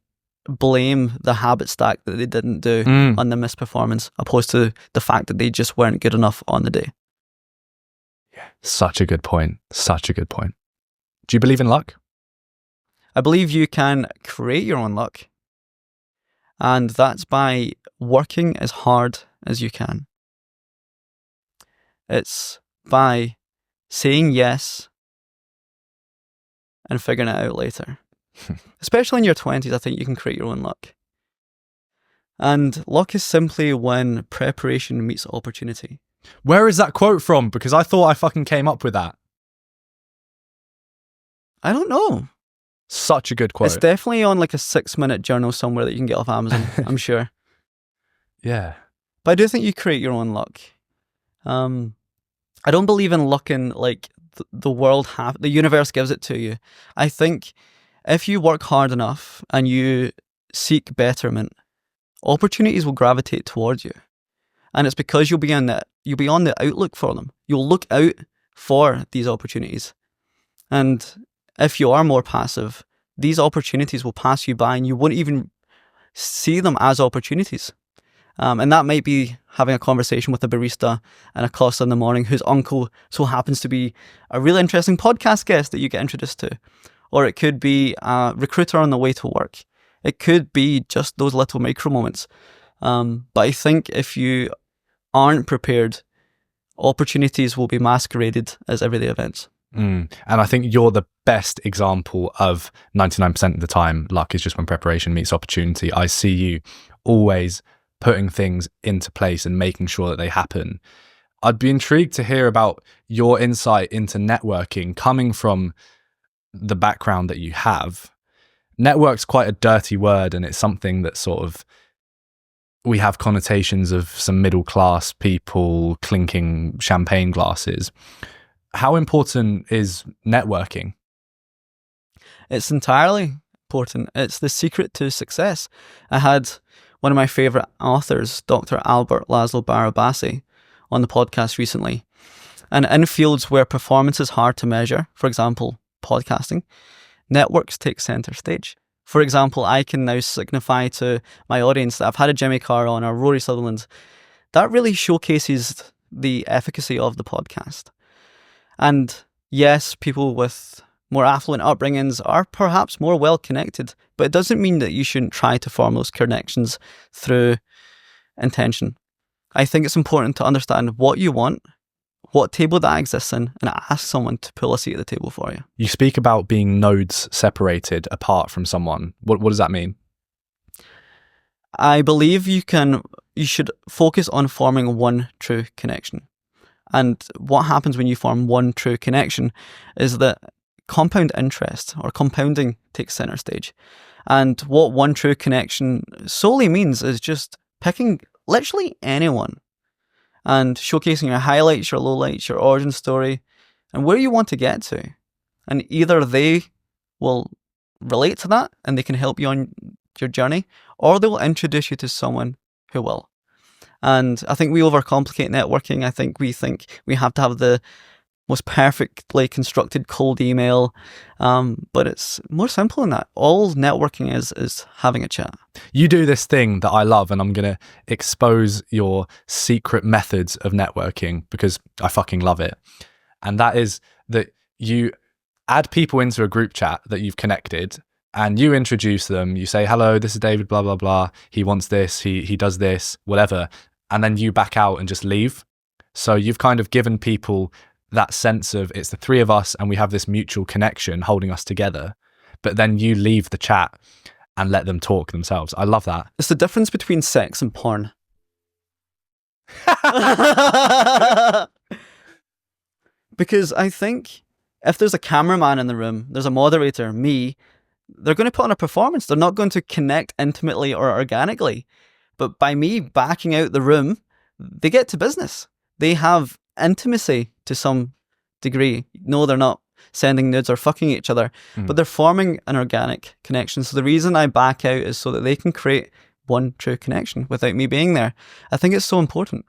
blame the habit stack that they didn't do on the misperformance, opposed to the fact that they just weren't good enough on the day. Yeah, such a good point. Such a good point. Do you believe in luck? I believe you can create your own luck. And that's by working as hard as you can. It's by saying yes and figuring it out later. Especially in your 20s, I think you can create your own luck. And luck is simply when preparation meets opportunity. Where is that quote from? Because I thought I fucking came up with that. I don't know. Such a good quote. It's definitely on like a 6-minute journal somewhere that you can get off Amazon, I'm sure. Yeah. But I do think you create your own luck. I don't believe in luck in like the world, the universe gives it to you. I think if you work hard enough and you seek betterment, opportunities will gravitate towards you. And it's because you'll be on the outlook for them. You'll look out for these opportunities. And if you are more passive, these opportunities will pass you by and you won't even see them as opportunities. And that might be having a conversation with a barista and a Costa in the morning whose uncle so happens to be a really interesting podcast guest that you get introduced to. Or it could be a recruiter on the way to work. It could be just those little micro moments. But I think if you aren't prepared, opportunities will be masqueraded as everyday events. And I think you're the best example of 99% of the time, luck is just when preparation meets opportunity. I see you always putting things into place and making sure that they happen. I'd be intrigued to hear about your insight into networking coming from the background that you have. Network's quite a dirty word, and it's something that sort of, we have connotations of some middle class people clinking champagne glasses. How important is networking? It's entirely important. It's the secret to success. I had one of my favourite authors, Dr. Albert Laszlo Barabasi, on the podcast recently. And in fields where performance is hard to measure, for example, podcasting, networks take centre stage. For example, I can now signify to my audience that I've had a Jimmy Carr on or Rory Sutherland. That really showcases the efficacy of the podcast. And yes, people with more affluent upbringings are perhaps more well connected, but it doesn't mean that you shouldn't try to form those connections through intention. I think it's important to understand what you want, what table that exists in, and ask someone to pull a seat at the table for you. You speak about being nodes separated apart from someone. What does that mean? I believe you should focus on forming one true connection. And what happens when you form one true connection is that compound interest or compounding takes center stage. And what one true connection solely means is just picking literally anyone and showcasing your highlights, your lowlights, your origin story, and where you want to get to. And either they will relate to that and they can help you on your journey, or they will introduce you to someone who will. And I think we overcomplicate networking. I think we have to have the most perfectly constructed cold email, but it's more simple than that. All networking is having a chat. You do this thing that I love, and I'm going to expose your secret methods of networking because I fucking love it. And that is that you add people into a group chat that you've connected, and you introduce them. You say, hello, this is David, blah, blah, blah. He wants this, he does this, whatever. And then you back out and just leave. So you've kind of given people that sense of it's the three of us and we have this mutual connection holding us together. But then you leave the chat and let them talk themselves. I love that. It's the difference between sex and porn. Because I think if there's a cameraman in the room, there's a moderator, me, they're going to put on a performance. They're not going to connect intimately or organically. But by me backing out the room, they get to business. They have intimacy to some degree. No, they're not sending nudes or fucking each other, but they're forming an organic connection. So the reason I back out is so that they can create one true connection without me being there. I think it's so important.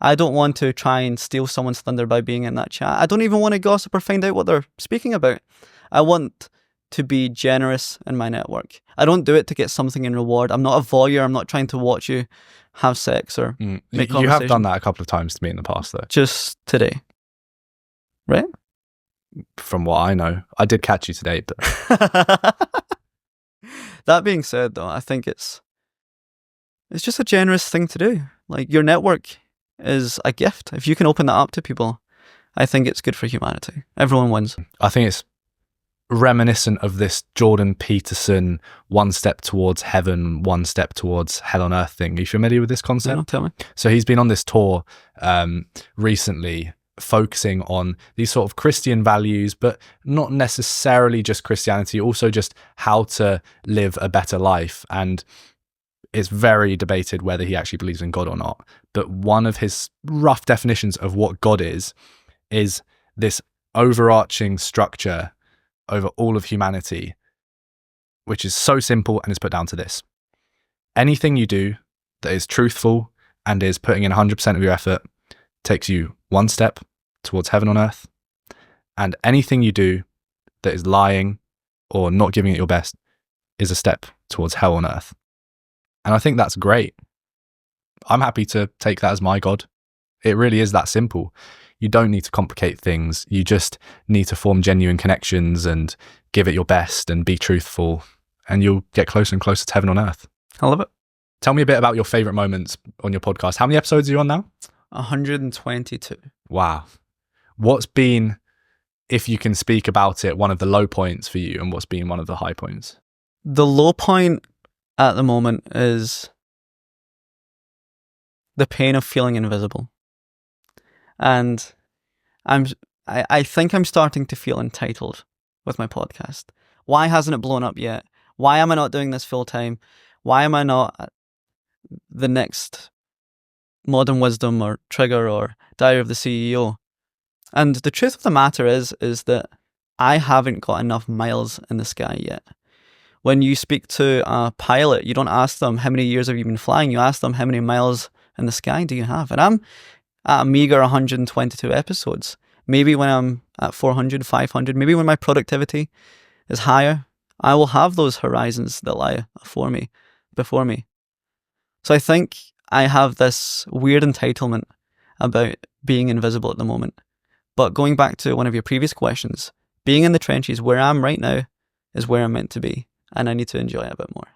I don't want to try and steal someone's thunder by being in that chat. I don't even want to gossip or find out what they're speaking about. I want to be generous in my network. I don't do it to get something in reward. I'm not a voyeur. I'm not trying to watch you have sex or make conversation. You have done that a couple of times to me in the past, though. Just today. Right? From what I know. I did catch you today, but... That being said, though, I think it's just a generous thing to do. Like, your network is a gift. If you can open that up to people, I think it's good for humanity. Everyone wins. I think it's reminiscent of this Jordan Peterson one step towards heaven, one step towards hell on earth thing. Are you familiar with this concept? No, tell me. So he's been on this tour recently, focusing on these sort of Christian values, but not necessarily just Christianity, also just how to live a better life. And it's very debated whether he actually believes in God or not. But one of his rough definitions of what God is this overarching structure over all of humanity, which is so simple and is put down to this. Anything you do that is truthful and is putting in 100% of your effort takes you one step towards heaven on earth. And anything you do that is lying or not giving it your best is a step towards hell on earth. And I think that's great. I'm happy to take that as my God. It really is that simple. You don't need to complicate things. You just need to form genuine connections and give it your best and be truthful, and you'll get closer and closer to heaven on earth. I love it. Tell me a bit about your favorite moments on your podcast. How many episodes are you on now? 122. Wow. What's been, if you can speak about it, one of the low points for you, and what's been one of the high points? The low point at the moment is the pain of feeling invisible. And I think I'm starting to feel entitled with my podcast. Why hasn't it blown up yet? Why am I not doing this full time? Why am I not the next Modern Wisdom or Trigger or Diary of the CEO? And the truth of the matter is that I haven't got enough miles in the sky yet. When you speak to a pilot, you don't ask them how many years have you been flying. You ask them how many miles in the sky do you have. And I'm at a meager 122 episodes. Maybe when I'm at 400, 500, maybe when my productivity is higher, I will have those horizons that lie before me. So I think I have this weird entitlement about being invisible at the moment. But going back to one of your previous questions, being in the trenches where I am right now is where I'm meant to be, and I need to enjoy it a bit more.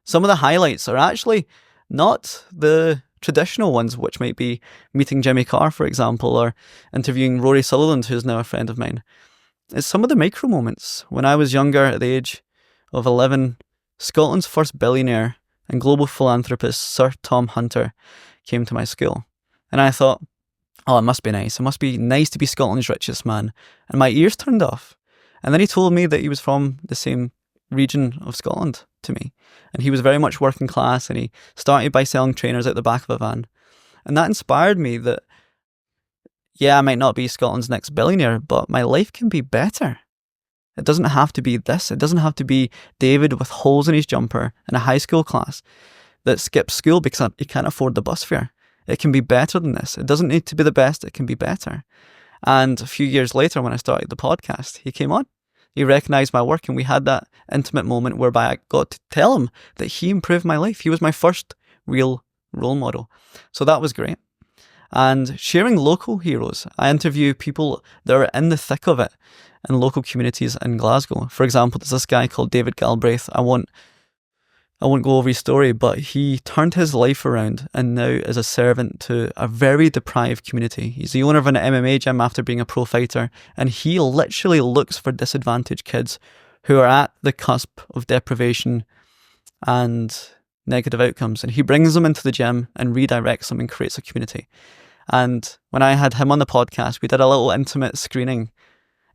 Some of the highlights are actually not the traditional ones, which might be meeting Jimmy Carr, for example, or interviewing Rory Sutherland, who's now a friend of mine. It's some of the micro moments. When I was younger, at the age of 11, Scotland's first billionaire and global philanthropist, Sir Tom Hunter, came to my school. And I thought, oh, it must be nice. It must be nice to be Scotland's richest man. And my ears turned off. And then he told me that he was from the same region of Scotland to me. And he was very much working class, and he started by selling trainers out the back of a van. And that inspired me that, yeah, I might not be Scotland's next billionaire, but my life can be better. It doesn't have to be this. It doesn't have to be David with holes in his jumper in a high school class that skips school because he can't afford the bus fare. It can be better than this. It doesn't need to be the best. It can be better. And a few years later, when I started the podcast, he came on. He recognised my work, and we had that intimate moment whereby I got to tell him that he improved my life. He was my first real role model. So that was great. And sharing local heroes. I interview people that are in the thick of it in local communities in Glasgow. For example, there's this guy called David Galbraith. I won't go over his story, but he turned his life around and now is a servant to a very deprived community. He's the owner of an MMA gym after being a pro fighter, and he literally looks for disadvantaged kids who are at the cusp of deprivation and negative outcomes, and he brings them into the gym and redirects them and creates a community. And when I had him on the podcast, we did a little intimate screening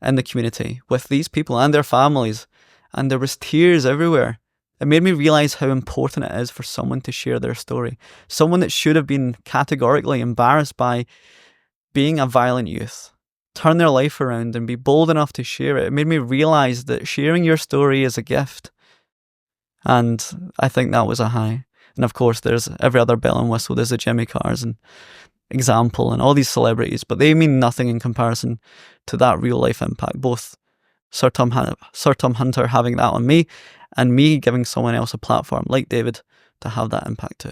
in the community with these people and their families, and there was tears everywhere. It made me realise how important it is for someone to share their story. Someone that should have been categorically embarrassed by being a violent youth, turn their life around and be bold enough to share it. It made me realise that sharing your story is a gift. And I think that was a high. And of course, there's every other bell and whistle. There's the Jimmy Carrs and Example and all these celebrities, but they mean nothing in comparison to that real life impact. Both Sir Tom Hunter having that on me, and me giving someone else a platform like David to have that impact too.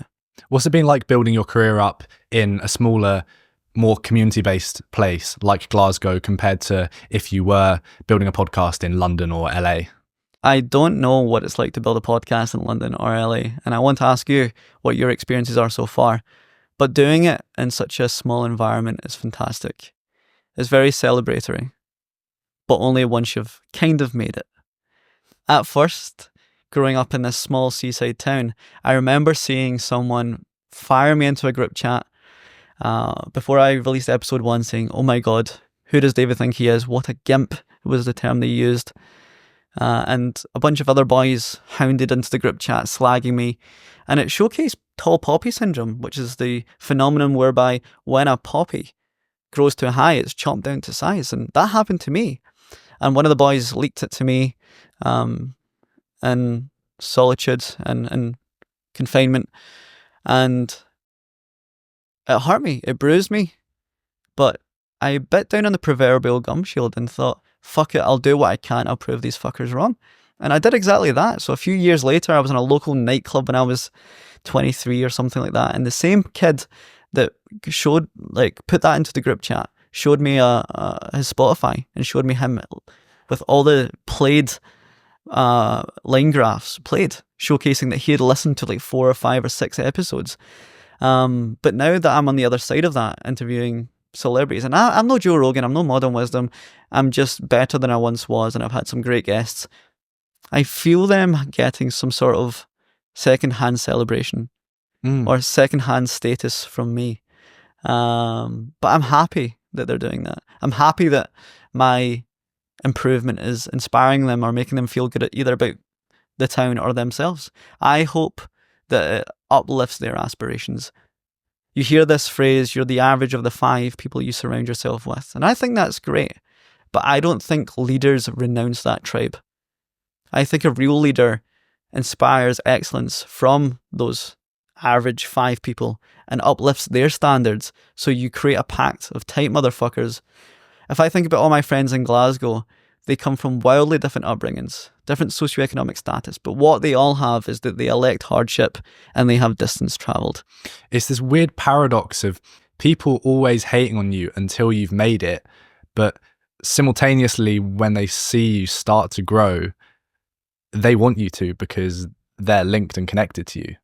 What's it been like building your career up in a smaller, more community-based place like Glasgow compared to if you were building a podcast in London or LA? I don't know what it's like to build a podcast in London or LA, and I want to ask you what your experiences are so far. But doing it in such a small environment is fantastic. It's very celebratory, but only once you've kind of made it. At first, growing up in this small seaside town, I remember seeing someone fire me into a group chat before I released episode 1 saying, "Oh my God, who does David think he is? What a gimp," was the term they used. And a bunch of other boys hounded into the group chat slagging me, and it showcased tall poppy syndrome, which is the phenomenon whereby when a poppy grows too high, it's chopped down to size, and that happened to me. And one of the boys leaked it to me in solitude and confinement, and it hurt me, it bruised me, but I bit down on the proverbial gum shield and thought, fuck it, I'll do what I can, I'll prove these fuckers wrong. And I did exactly that. So a few years later, I was in a local nightclub when I was 23 or something like that, and the same kid that put that into the group chat showed me his Spotify and showed me him with all the played line graphs showcasing that he had listened to 4 or 5 or 6 episodes. But now that I'm on the other side of that, interviewing celebrities, and I'm no Joe Rogan, I'm no Modern Wisdom, I'm just better than I once was, and I've had some great guests. I feel them getting some sort of second-hand celebration or second-hand status from me. But I'm happy that they're doing that. I'm happy that my improvement is inspiring them or making them feel good either about the town or themselves. I hope that it uplifts their aspirations. You hear this phrase, you're the average of the 5 people you surround yourself with. And I think that's great. But I don't think leaders renounce that tribe. I think a real leader inspires excellence from those average 5 people and uplifts their standards, so you create a pact of tight motherfuckers. If I think about all my friends in Glasgow, they come from wildly different upbringings, different socioeconomic status, but what they all have is that they elect hardship and they have distance travelled. It's this weird paradox of people always hating on you until you've made it, but simultaneously when they see you start to grow, they want you to because they're linked and connected to you.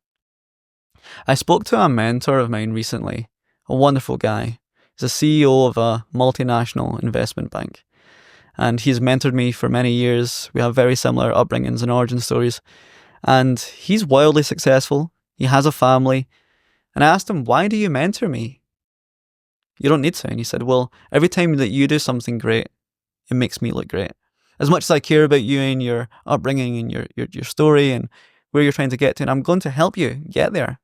I spoke to a mentor of mine recently, a wonderful guy. He's a CEO of a multinational investment bank. And he's mentored me for many years. We have very similar upbringings and origin stories. And he's wildly successful. He has a family. And I asked him, why do you mentor me? You don't need to. And he said, well, every time that you do something great, it makes me look great. As much as I care about you and your upbringing and your story and where you're trying to get to, and I'm going to help you get there.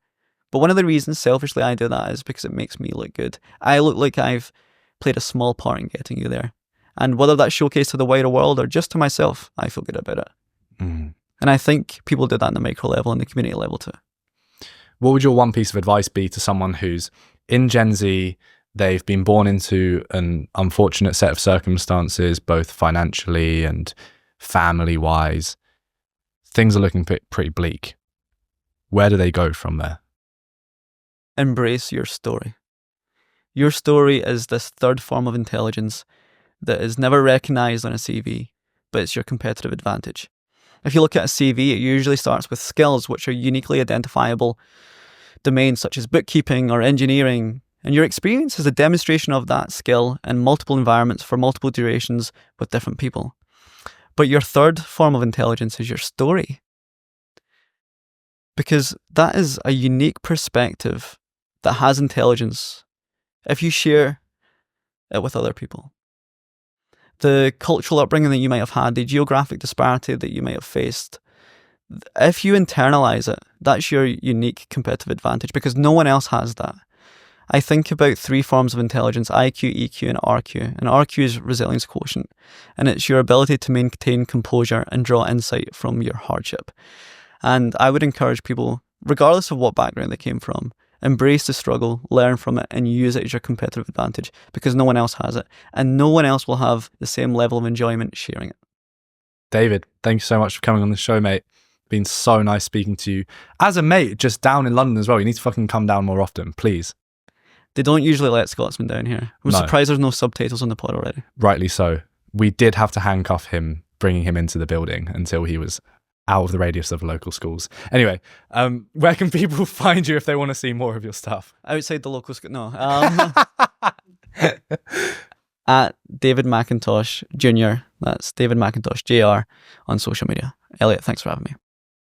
But one of the reasons, selfishly, I do that is because it makes me look good. I look like I've played a small part in getting you there. And whether that's showcased to the wider world or just to myself, I feel good about it. And I think people do that on the micro level and the community level too. What would your one piece of advice be to someone who's in Gen Z? They've been born into an unfortunate set of circumstances, both financially and family-wise. Things are looking pretty bleak. Where do they go from there? Embrace your story. Your story is this third form of intelligence that is never recognized on a CV, but it's your competitive advantage. If you look at a CV, it usually starts with skills which are uniquely identifiable domains such as bookkeeping or engineering, and your experience is a demonstration of that skill in multiple environments for multiple durations with different people. But your third form of intelligence is your story, because that is a unique perspective that has intelligence if you share it with other people. The cultural upbringing that you might have had, the geographic disparity that you might have faced, if you internalize it, that's your unique competitive advantage because no one else has that. I think about three forms of intelligence: IQ, EQ, and RQ. And RQ is resilience quotient, and it's your ability to maintain composure and draw insight from your hardship. And I would encourage people, regardless of what background they came from, embrace the struggle, learn from it, and use it as your competitive advantage because no one else has it, and no one else will have the same level of enjoyment sharing it. David, thank you so much for coming on the show, mate. Been so nice speaking to you. As a mate, just down in London as well. You need to fucking come down more often, please. They don't usually let Scotsmen down here. I'm surprised there's no subtitles on the pod already. Rightly so. We did have to handcuff him, bringing him into the building until he was out of the radius of local schools. Anyway, where can people find you if they want to see more of your stuff? Outside the local school? No. At David McIntosh Jr. That's David McIntosh Jr. on social media. Elliot, thanks for having me.